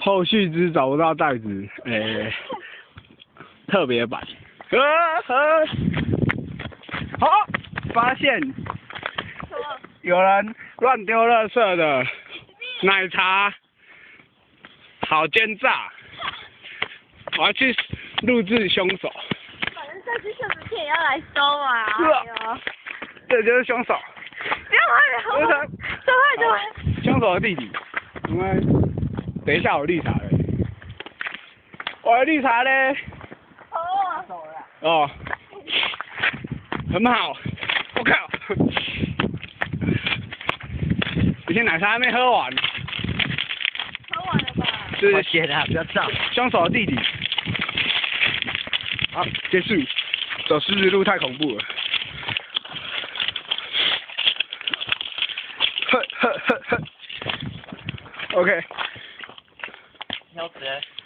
后续之找不到袋子，特别版。好，发现有人乱丢垃圾的奶茶，好奸诈！我要去录制凶手。反正这次是不是也要来收啊？是啊哎呦，这就是凶手。不要来，不是走开。凶手的弟弟。我们等一下有绿茶了。我的绿茶嘞？哦，走了。哦，很好。我靠！以前奶茶还没喝完。喝完了吧？是写的比较脏。凶手的弟弟。好，结束。走十字路太恐怖了。OK。要直接